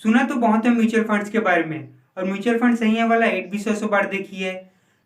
सुना तो बहुत है म्यूचुअल फंड्स के बारे में, और म्यूचुअल फंड सही है वाला एड भी 100 बार देखी है।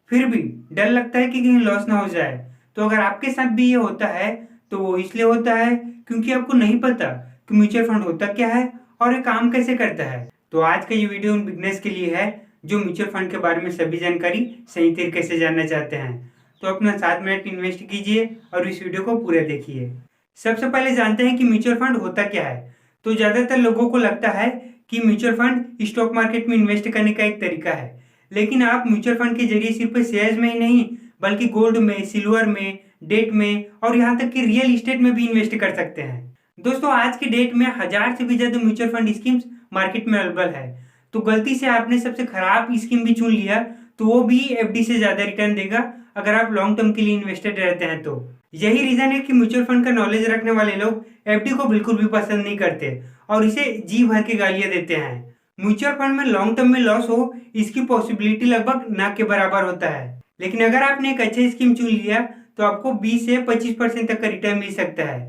फिर भी डर लगता है कि कहीं लॉस ना हो जाए। तो अगर आपके साथ भी ये होता है तो वो इसलिए होता है क्योंकि आपको नहीं पता कि म्यूचुअल फंड होता क्या है और ये काम कैसे करता है। तो आज का ये वीडियो उन बिगनर्स के लिए है जो म्यूचुअल फंड के बारे में सभी जानकारी सही तरीके से जानना चाहते हैं। तो अपना 7 मिनट इन्वेस्ट कीजिए और इस वीडियो को पूरा देखिए। सबसे पहले जानते हैं कि म्यूचुअल फंड होता क्या है। तो ज्यादातर लोगों को लगता है कि म्यूचुअल फंड स्टॉक मार्केट में इन्वेस्ट करने का एक तरीका है, लेकिन आप म्यूचुअल फंड के जरिए सिर्फ शेयर्स में ही नहीं बल्कि गोल्ड में, सिल्वर में, डेट में और यहाँ तक कि रियल इस्टेट में भी इन्वेस्ट कर सकते हैं। दोस्तों, आज की डेट में 1000 से भी ज्यादा म्यूचुअल फंड स्कीम्स मार्केट में अवेलेबल है। तो गलती से आपने सबसे खराब स्कीम भी चुन लिया तो वो भी एफडी से ज्यादा रिटर्न देगा अगर आप लॉन्ग टर्म के लिए इन्वेस्टेड रहते हैं। तो यही रीजन है कि म्यूचुअल फंड का नॉलेज रखने वाले लोग एफडी को बिल्कुल भी पसंद नहीं करते और इसे जी भर के गालियां देते हैं। म्यूचुअल फंड में लॉन्ग टर्म में लॉस हो इसकी पॉसिबिलिटी लगभग ना के बराबर होता है, लेकिन अगर आपने एक अच्छा स्कीम चुन लिया तो आपको 20 से 25% तक का रिटर्न मिल सकता है।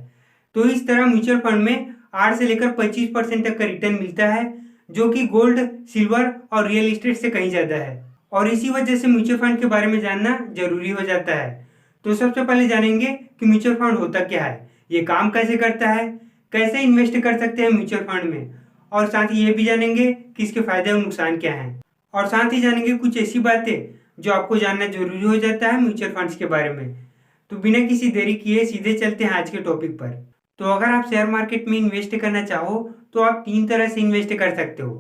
तो इस तरह म्यूचुअल फंड में 8 से लेकर 25% तक का रिटर्न मिलता है, जो कि गोल्ड, सिल्वर और रियल एस्टेट से कहीं ज्यादा है। और इसी वजह से म्यूचुअल फंड के बारे में जानना जरूरी हो जाता है। तो सबसे पहले जानेंगे कि म्यूचुअल फंड होता क्या है, ये काम कैसे करता है, कैसे इन्वेस्ट कर सकते हैं म्यूचुअल फंड में, और साथ ही ये भी जानेंगे कि इसके फायदे और नुकसान क्या हैं। और साथ ही जानेंगे कुछ ऐसी बातें जो आपको जानना जरूरी हो जाता है म्यूचुअल फंड्स के बारे में। तो बिना किसी देरी किए सीधे चलते हैं आज के टॉपिक पर। तो अगर आप शेयर मार्केट में इन्वेस्ट करना चाहो तो आप 3 तरह से इन्वेस्ट कर सकते हो।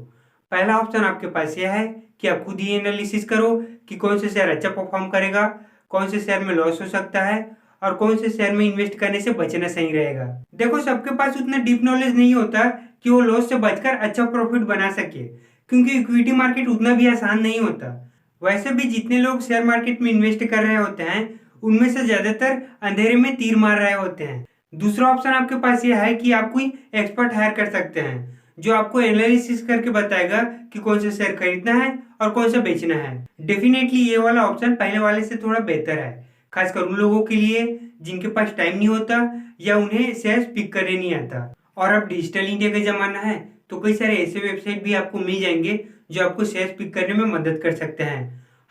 पहला ऑप्शन आपके पास यह है कि आप खुद ही एनालिसिस करो कि कौन से शेयर अच्छा परफॉर्म करेगा, कौन से शेयर में लॉस हो सकता है और कौन से शेयर में इन्वेस्ट करने से बचना सही रहेगा। देखो, सबके पास उतना डीप नॉलेज नहीं होता कि वो लॉस से बचकर अच्छा प्रॉफिट बना सके, क्योंकि इक्विटी मार्केट उतना भी आसान नहीं होता। वैसे भी जितने लोग शेयर मार्केट में इन्वेस्ट कर रहे होते हैं उनमें से ज्यादातर अंधेरे में तीर मार रहे होते हैं। दूसरा ऑप्शन आपके पास यह है कि आप कोई एक्सपर्ट हायर कर सकते हैं जो आपको एनालिसिस करके बताएगा कि कौन सा शेयर खरीदना है और कौन सा बेचना है। डेफिनेटली ये वाला ऑप्शन पहले वाले से थोड़ा बेहतर है, खासकर उन लोगों के लिए जिनके पास टाइम नहीं होता या उन्हें शेयर पिक करने नहीं आता। और अब डिजिटल इंडिया का जमाना है तो कई सारे ऐसे वेबसाइट भी आपको मिल जाएंगे जो आपको शेयर पिक करने में मदद कर सकते हैं।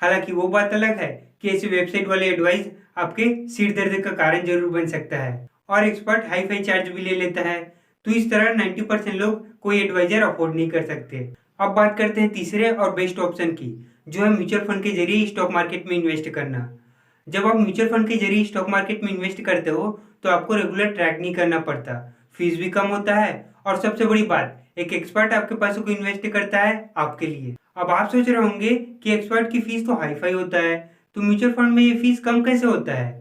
हालांकि वो बात अलग है कि ऐसे वेबसाइट वाले एडवाइस आपके सिर दर्द का कारण जरूर बन सकता है और एक्सपर्ट हाई फाई चार्ज भी ले लेता है। तो इस तरह 90% लोग कोई एडवाइजर अफोर्ड नहीं कर सकते। अब बात करते हैं तीसरे और बेस्ट ऑप्शन की, जो है म्यूचुअल फंड के जरिए स्टॉक मार्केट में इन्वेस्ट करना। जब आप म्यूचुअल फंड के जरिए स्टॉक मार्केट में इन्वेस्ट करते हो तो आपको रेगुलर ट्रैक नहीं करना पड़ता, फीस भी कम होता है और सबसे बड़ी बात, एक एक्सपर्ट आपके पैसों को इन्वेस्ट करता है आपके लिए। अब आप सोच रहे होंगे कि एक्सपर्ट की फीस तो हाई फाई होता है, तो म्यूचुअल फंड में ये फीस कम कैसे होता है।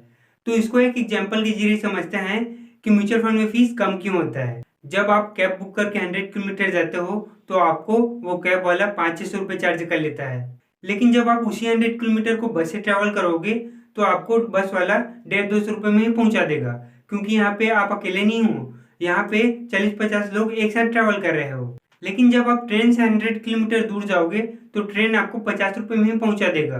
तो इसको एक एग्जाम्पल के जरिए समझते हैं कि म्यूचुअल फंड में फीस कम क्यों होता है। जब आप कैब बुक करके 100 किलोमीटर जाते हो तो आपको वो कैब वाला 500-600 रुपये चार्ज कर लेता है, लेकिन जब आप उसी 100 किलोमीटर को बस से ट्रैवल करोगे तो आपको बस वाला 150-200 रुपये में ही पहुंचा देगा, क्योंकि यहाँ पे आप अकेले नहीं हो, यहाँ पे 40-50 लोग एक साथ ट्रैवल कर रहे हो। लेकिन जब आप ट्रेन से 100 किलोमीटर दूर जाओगे तो ट्रेन आपको 50 रुपये में ही पहुंचा देगा,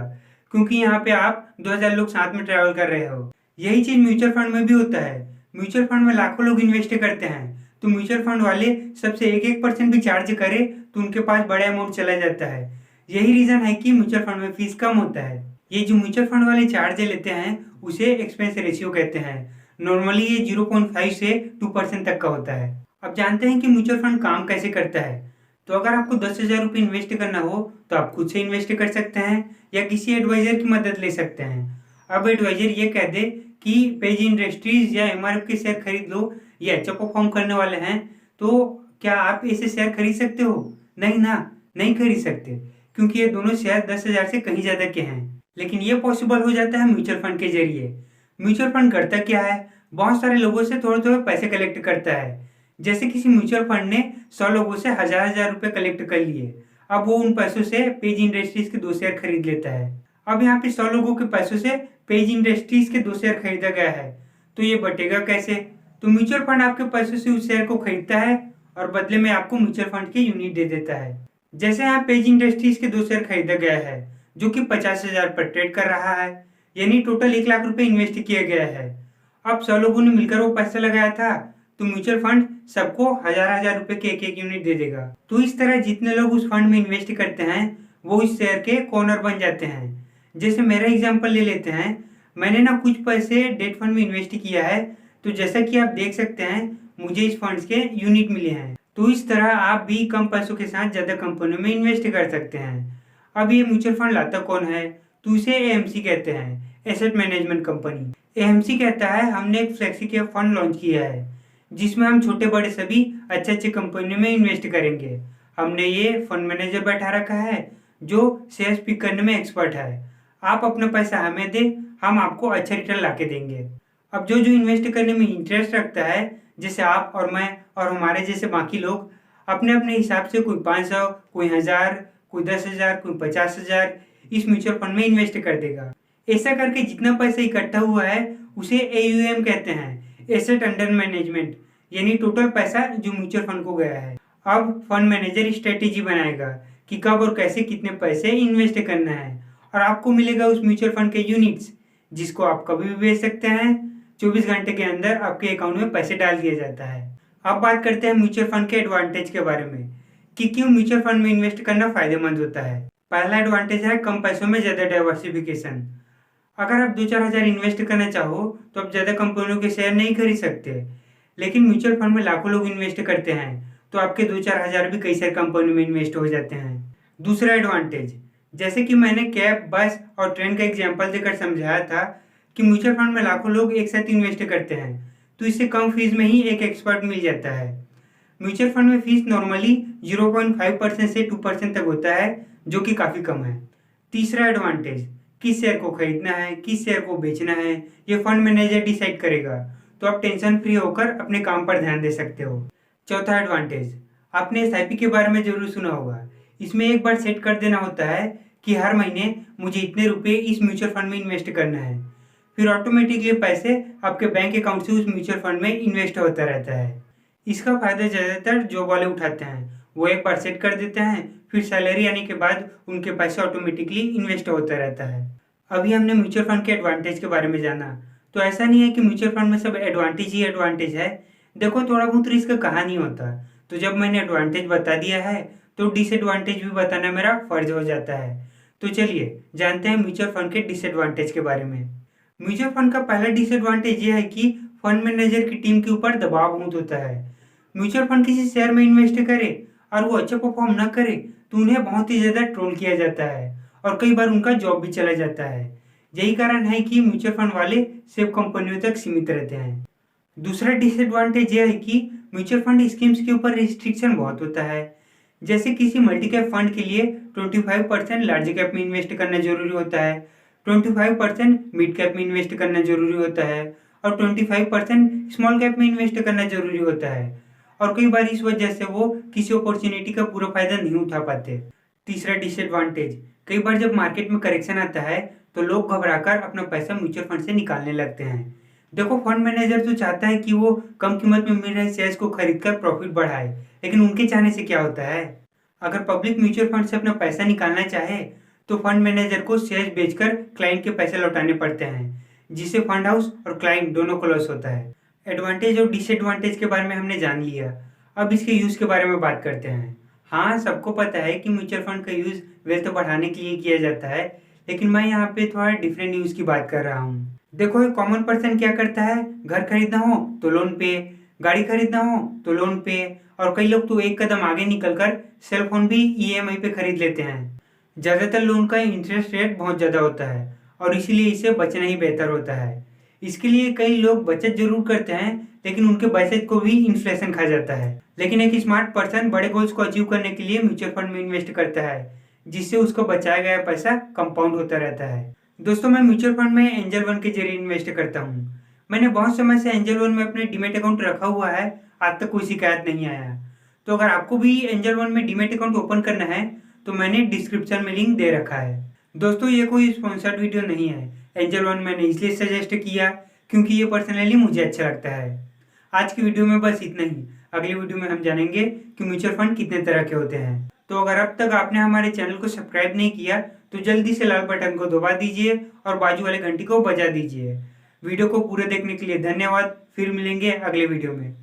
क्योंकि यहाँ पे आप 2000 लोग साथ में ट्रैवल कर रहे हो। यही चीज म्यूचुअल फंड में भी होता है। म्यूचुअल फंड में लाखों लोग इन्वेस्ट करते हैं, तो म्यूचुअल फंड वाले सबसे 1% भी चार्ज करे तो उनके पास बड़ा अमाउंट चला जाता है। यही रीजन है कि म्यूचुअल फंड में फीस कम होता है। ये जो म्यूचुअल फंड वाले चार्ज लेते हैं उसे एक्सपेंस रेशियो कहते हैं। नॉर्मली ये 0.5 से 2% तक का होता है। अब जानते हैं कि म्यूचुअल फंड काम कैसे करता है। तो अगर आपको 10,000 रुपये इन्वेस्ट करना हो तो आप खुद से इन्वेस्ट कर सकते हैं या किसी एडवाइजर की मदद ले सकते हैं। अब एडवाइजर ये कह दे कि पेज इंडस्ट्रीज या एमआरएफ के शेयर खरीद लो, ये अच्छा परफॉर्म करने वाले हैं, तो क्या आप ऐसे शेयर खरीद सकते हो? नहीं ना, नहीं खरीद सकते, क्योंकि ये दोनों शेयर 10,000 से कहीं ज्यादा के हैं। लेकिन ये पॉसिबल हो जाता है म्यूचुअल फंड के जरिए। म्यूचुअल फंड करता क्या है, बहुत सारे लोगों से थोड़े थोड़े पैसे कलेक्ट करता है। जैसे किसी म्यूचुअल फंड ने 100 लोगों से 1000 रुपए कलेक्ट कर लिए, अब वो उन पैसों से पेज इंडस्ट्रीज के 2 शेयर खरीद लेता है। अब यहाँ पे 100 लोगों के पैसों से पेज इंडस्ट्रीज के 2 शेयर खरीदा गया है, तो ये बटेगा कैसे? तो म्यूचुअल फंड आपके पैसों से उस शेयर को खरीदता है और बदले में आपको म्यूचुअल फंड के यूनिट दे देता है। जैसे यहाँ पेज इंडस्ट्रीज के 2 शेयर खरीदा गया है जो कि 50,000 पर ट्रेड कर रहा है, यानी टोटल 1 लाख रुपए इन्वेस्ट किया गया है। अब 100 लोगों ने मिलकर वो पैसा लगाया था, तो म्यूचुअल फंड सबको हजार हजार रुपए के एक यूनिट दे देगा। तो इस तरह जितने लोग उस फंड में इन्वेस्ट करते हैं वो उस शेयर के ओनर बन जाते हैं। जैसे मेरा एग्जांपल ले लेते हैं, मैंने ना कुछ पैसे डेट फंड में इन्वेस्ट किया है, तो जैसा कि आप देख सकते हैं मुझे इस फंड्स के यूनिट मिले हैं। तो इस तरह आप भी कम पैसों के साथ ज्यादा कंपनियों में इन्वेस्ट कर सकते हैं। अब ये म्यूचुअल फंड लाता कौन है, तो इसे एएमसी कहते हैं, एसेट मैनेजमेंट कंपनी। एएमसी कहता है हमने एक फ्लेक्सी कैप फंड लॉन्च किया है जिसमें हम छोटे बड़े सभी अच्छे अच्छे कंपनियों में इन्वेस्ट करेंगे। हमने ये फंड मैनेजर बैठा रखा है जो शेयर्स पिक करने में एक्सपर्ट है। आप अपना पैसा हमें दे, हम आपको अच्छा रिटर्न ला के देंगे। अब जो जो इन्वेस्ट करने में इंटरेस्ट रखता है, जैसे आप और मैं और हमारे जैसे बाकी लोग, अपने अपने हिसाब से कोई 500, कोई 1000, कोई 10,000, कोई 50,000 इस म्यूचुअल फंड में इन्वेस्ट कर देगा। ऐसा करके जितना पैसा इकट्ठा हुआ है उसे एयूएम कहते हैं, एसेट अंडर मैनेजमेंट, यानी टोटल पैसा जो म्यूचुअल फंड को गया है। अब फंड मैनेजर स्ट्रेटेजी बनाएगा कि कब और कैसे कितने पैसे इन्वेस्ट करना है, और आपको मिलेगा उस म्यूचुअल फंड के यूनिट्स जिसको आप कभी भी बेच सकते हैं। 24 घंटे के अंदर आपके अकाउंट में पैसे डाल दिया जाता है। अब बात करते हैं म्यूचुअल फंड के एडवांटेज के बारे में कि क्यों म्यूचुअल फंड में इन्वेस्ट करना फायदेमंद होता है। पहला एडवांटेज है कम पैसों में ज्यादा डाइवर्सिफिकेशन। अगर आप 2-4 हजार इन्वेस्ट करना चाहो तो आप ज्यादा कंपनियों के शेयर नहीं खरीद सकते, लेकिन म्यूचुअल फंड में लाखों लोग इन्वेस्ट करते हैं तो आपके 2-4 हजार भी कई सारी कंपनियों में इन्वेस्ट हो जाते हैं। दूसरा एडवांटेज, जैसे कि मैंने कैब, बस और ट्रेन का एग्जाम्पल देकर समझाया था कि म्यूचुअल फंड में लाखों लोग एक साथ इन्वेस्ट करते हैं तो इससे कम फीस में ही एक एक्सपर्ट मिल जाता है। म्यूचुअल फंड में फीस नॉर्मली 0.5% से 2% तक होता है, जो कि काफ़ी कम है। तीसरा एडवांटेज, किस शेयर को खरीदना है, किस शेयर को बेचना है, ये फंड मैनेजर डिसाइड करेगा, तो आप टेंशन फ्री होकर अपने काम पर ध्यान दे सकते हो। चौथा एडवांटेज, आपने एसआईपी के बारे में जरूर सुना होगा। इसमें एक बार सेट कर देना होता है कि हर महीने मुझे इतने रुपए इस म्यूचुअल फंड में इन्वेस्ट करना है, फिर ऑटोमेटिकली पैसे आपके बैंक अकाउंट से उस म्यूचुअल फंड में इन्वेस्ट होता रहता है। इसका फायदा ज़्यादातर जॉब वाले उठाते हैं। वो एक बार सेट कर देते हैं, फिर सैलरी आने के बाद उनके पैसे ऑटोमेटिकली इन्वेस्ट होता रहता है। अभी हमने म्यूचुअल फंड के एडवांटेज के बारे में जाना, तो ऐसा नहीं है कि म्यूचुअल फंड में सब एडवांटेज ही एडवांटेज है। देखो, थोड़ा बहुत रिस्क कहाँ नहीं होता। तो जब मैंने एडवांटेज बता दिया है तो डिसएडवांटेज भी बताना मेरा फर्ज हो जाता है। तो चलिए जानते हैं म्यूचुअल फंड के डिसएडवांटेज के बारे में। म्यूचुअल फंड का पहला डिसएडवांटेज ये है कि फंड मैनेजर की टीम के ऊपर दबाव बहुत होता है। म्यूचुअल फंड किसी शेयर में इन्वेस्ट करे और वो अच्छा परफॉर्म ना करे तो उन्हें बहुत ही ज्यादा ट्रोल किया जाता है और कई बार उनका जॉब भी चला जाता है। यही कारण है कि म्यूचुअल फंड वाले सिर्फ कंपनियों तक सीमित रहते हैं। दूसरा डिसएडवांटेज यह है कि म्यूचुअल फंड स्कीम्स के ऊपर रिस्ट्रिक्शन बहुत होता है। जैसे किसी मल्टी कैप फंड के लिए 25% लार्ज कैप में इन्वेस्ट करना जरूरी होता है, 25% मिड कैप में इन्वेस्ट करना जरूरी होता है और 25% स्मॉल कैप में इन्वेस्ट करना जरूरी होता है, और कई बार इस वजह से वो किसी अपॉर्चुनिटी का पूरा फायदा नहीं उठा पाते। तीसरा डिसएडवांटेज, कई बार जब मार्केट में करेक्शन आता है तो लोग घबराकर अपना पैसा म्यूचुअल फंड से निकालने लगते हैं। देखो, फंड मैनेजर तो चाहता है कि वो कम कीमत में मिल रहे शेयर्स को खरीदकर प्रॉफिट बढ़ाए, लेकिन उनके चाहने से क्या होता है, अगर पब्लिक म्यूचुअल फंड से अपना पैसा निकालना चाहे तो फंड मैनेजर को शेयर्स बेचकर क्लाइंट के पैसे लौटाने पड़ते हैं, जिससे फंड हाउस और क्लाइंट दोनों को लॉस होता है। एडवांटेज और डिसएडवांटेज के बारे में हमने जान लिया, अब इसके यूज के बारे में बात करते हैं। हाँ, सबको पता है कि म्यूचुअल फंड का यूज वेल्थ बढ़ाने के लिए किया जाता है, लेकिन मैं यहाँ पे थोड़ा डिफरेंट यूज की बात कर रहा हूँ। देखो, एक कॉमन पर्सन क्या करता है, घर खरीदना हो तो लोन पे, गाड़ी खरीदना हो तो लोन पे, और कई लोग तो एक कदम आगे निकलकर सेल फोन भी ईएमआई पे खरीद लेते हैं। ज्यादातर लोन का इंटरेस्ट रेट बहुत ज्यादा होता है और इसीलिए इसे बचना ही बेहतर होता है। इसके लिए कई लोग बचत जरूर करते हैं, लेकिन उनके बचत को भी इन्फ्लेशन खा जाता है। लेकिन एक स्मार्ट पर्सन बड़े गोल्स को अचीव करने के लिए म्यूचुअल फंड में इन्वेस्ट करता है, जिससे उसका बचाया गया पैसा कंपाउंड होता रहता है। दोस्तों, मैं म्यूचुअल फंड में एंजल वन के जरिए इन्वेस्ट करता हूँ। मैंने बहुत समय से एंजल वन में अपने डीमेट अकाउंट रखा हुआ है, आज तक कोई शिकायत नहीं आया। तो अगर आपको भी एंजल वन में डीमेट अकाउंट ओपन करना है तो मैंने डिस्क्रिप्शन में लिंक दे रखा है। दोस्तों, ये कोई स्पॉन्सर्ड वीडियो नहीं है। एंजल वन मैंने इसलिए सजेस्ट किया क्योंकि ये पर्सनली मुझे अच्छा लगता है। आज की वीडियो में बस इतना ही। अगली वीडियो में हम जानेंगे कि म्यूचुअल फंड कितने तरह के होते हैं। तो अगर अब तक आपने हमारे चैनल को सब्सक्राइब नहीं किया तो जल्दी से लाल बटन को दबा दीजिए और बाजू वाले घंटी को बजा दीजिए। वीडियो को पूरे देखने के लिए धन्यवाद। फिर मिलेंगे अगले वीडियो में।